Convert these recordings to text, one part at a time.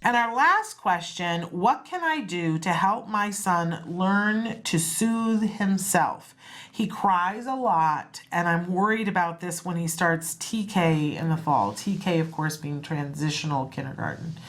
And our last question, what can I do to help my son learn to soothe himself? He cries a lot, and I'm worried about this when he starts TK in the fall. TK, of course, being transitional kindergarten.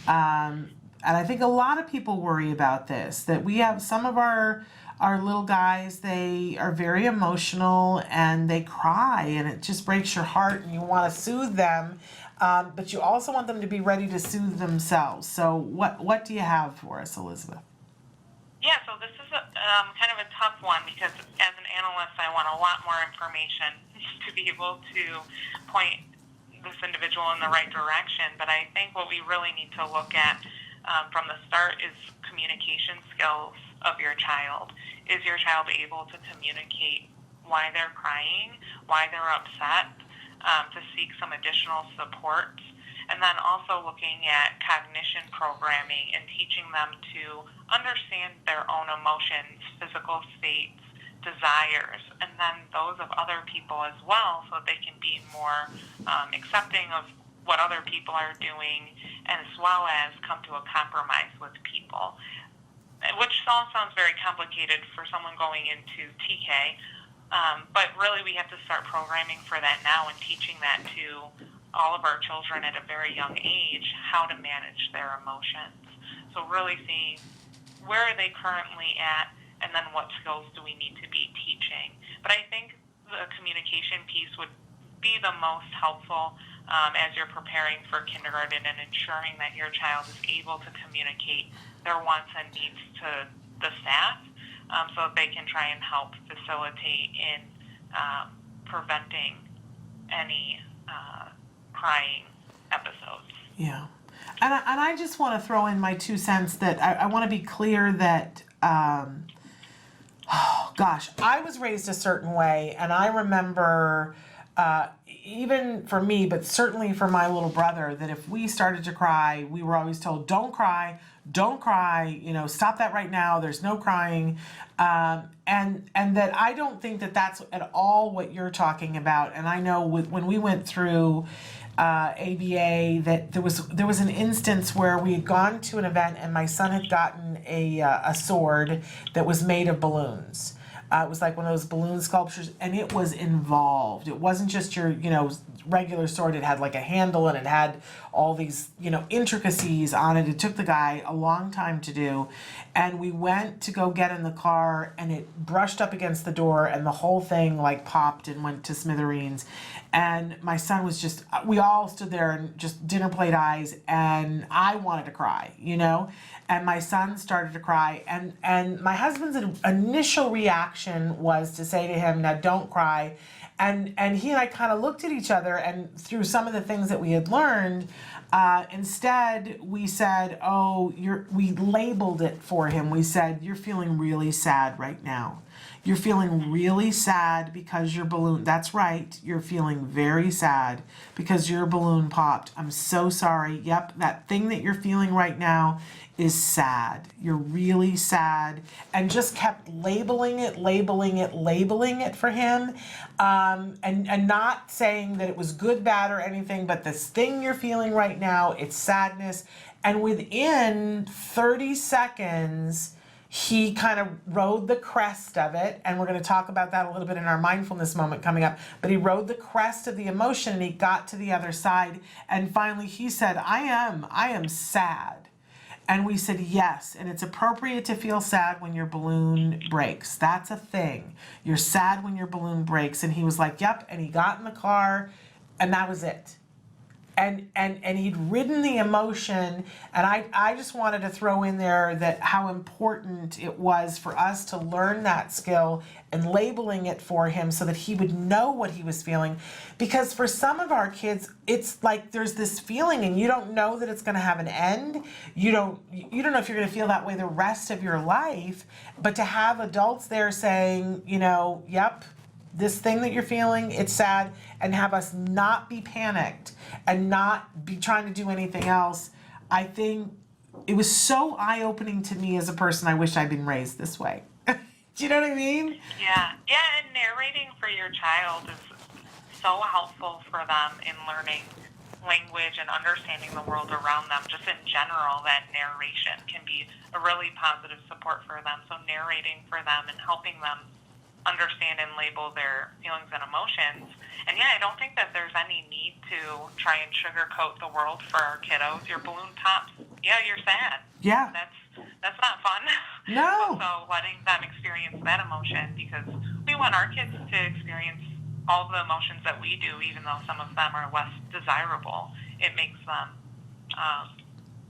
And I think a lot of people worry about this, that we have some of our little guys, they are very emotional and they cry, and it just breaks your heart, and you want to soothe them. But you also want them to be ready to soothe themselves. So what do you have for us, Elizabeth? Yeah, so this is kind of a tough one because as an analyst, I want a lot more information to be able to point this individual in the right direction. But I think what we really need to look at from the start is communication skills of your child. Is your child able to communicate why they're crying, why they're upset, to seek some additional support? And then also looking at cognition programming and teaching them to understand their own emotions, physical states, desires, and then those of other people as well, so they can be more accepting of what other people are doing, as well as come to a compromise with people, which all sounds very complicated for someone going into TK, but really we have to start programming for that now and teaching that to all of our children at a very young age, how to manage their emotions. So really seeing where are they currently at, and then what skills do we need to be teaching. But I think the communication piece would be the most helpful as you're preparing for kindergarten and ensuring that your child is able to communicate their wants and needs to the staff, so that they can try and help facilitate in preventing any crying episodes. Yeah. And I just want to throw in my 2 cents that I want to be clear that, oh gosh, I was raised a certain way, and I remember, even for me, but certainly for my little brother, that if we started to cry, we were always told, don't cry, stop that right now, there's no crying. And that I don't think that that's at all what you're talking about. And I know when we went through ABA, that there was an instance where we had gone to an event and my son had gotten a sword that was made of balloons. It was like one of those balloon sculptures, and it was involved. It wasn't just your, regular sword. It had like a handle, and it had all these, intricacies on it. It took the guy a long time to do. And we went to go get in the car, and it brushed up against the door, and the whole thing like popped and went to smithereens. And my son was just, we all stood there and just dinner plate eyes, and I wanted to cry, and my son started to cry, and my husband's initial reaction was to say to him, now don't cry. And he and I kind of looked at each other, and through some of the things that we had learned, instead we said, we labeled it for him. We said, you're feeling really sad right now. You're feeling really sad because your balloon, that's right, you're feeling very sad because your balloon popped. I'm so sorry. Yep, that thing that you're feeling right now is sad. You're really sad. And just kept labeling it for him. And not saying that it was good, bad, or anything, but this thing you're feeling right now, it's sadness. And within 30 seconds, he kind of rode the crest of it, and we're going to talk about that a little bit in our mindfulness moment coming up, but he rode the crest of the emotion, and he got to the other side, and finally he said, I am sad. And we said, yes, and it's appropriate to feel sad when your balloon breaks. That's a thing. You're sad when your balloon breaks. And he was like, yep, and he got in the car, and that was it. And he'd ridden the emotion, and I just wanted to throw in there that how important it was for us to learn that skill and labeling it for him so that he would know what he was feeling. Because for some of our kids, it's like there's this feeling and you don't know that it's going to have an end. You don't know if you're going to feel that way the rest of your life, but to have adults there saying, yep, this thing that you're feeling, it's sad, and have us not be panicked and not be trying to do anything else. I think it was so eye-opening to me as a person. I wish I'd been raised this way. Do you know what I mean? Yeah, and narrating for your child is so helpful for them in learning language and understanding the world around them, just in general, that narration can be a really positive support for them. So narrating for them and helping them understand and label their feelings and emotions. And yeah, I don't think that there's any need to try and sugarcoat the world for our kiddos. Your balloon pops, yeah, you're sad. Yeah. That's not fun. No. So letting them experience that emotion, because we want our kids to experience all the emotions that we do, even though some of them are less desirable. It makes them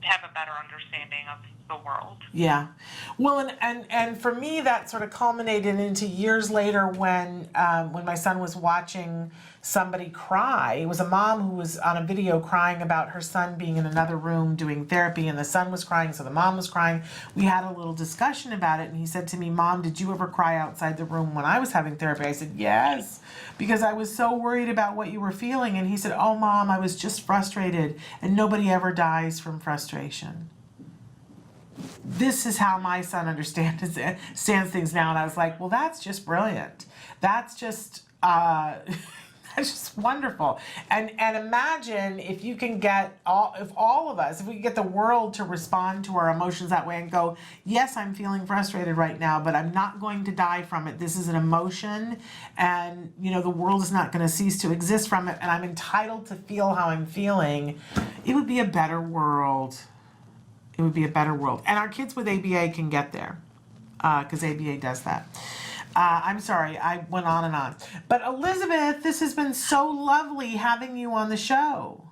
have a better understanding of the world. Yeah. Well, and for me, that sort of culminated into years later when my son was watching somebody cry. It was a mom who was on a video crying about her son being in another room doing therapy, and the son was crying, so the mom was crying. We had a little discussion about it, and he said to me, "Mom, did you ever cry outside the room when I was having therapy?" I said, "Yes, because I was so worried about what you were feeling." And he said, "Oh, Mom, I was just frustrated," and nobody ever dies from frustration. This is how my son understands things now. And I was like, well, that's just brilliant. That's just that's just wonderful. And imagine if you can get if we could get the world to respond to our emotions that way and go, yes, I'm feeling frustrated right now, but I'm not going to die from it. This is an emotion, and the world is not going to cease to exist from it, and I'm entitled to feel how I'm feeling. It would be a better world. It would be a better world. And our kids with ABA can get there, because ABA does that. I'm sorry, I went on and on. But Elizabeth, this has been so lovely having you on the show.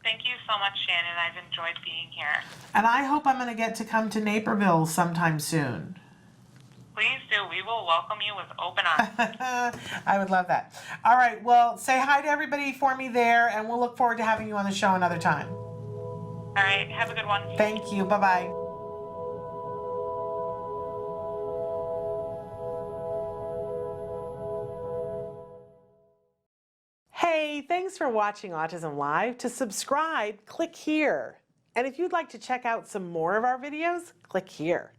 Thank you so much, Shannon. I've enjoyed being here. And I hope I'm going to get to come to Naperville sometime soon. Please do. We will welcome you with open arms. I would love that. All right, well, say hi to everybody for me there, and we'll look forward to having you on the show another time. All right, have a good one. Thank you. Bye-bye. Hey, thanks for watching Autism Live. To subscribe, click here. And if you'd like to check out some more of our videos, click here.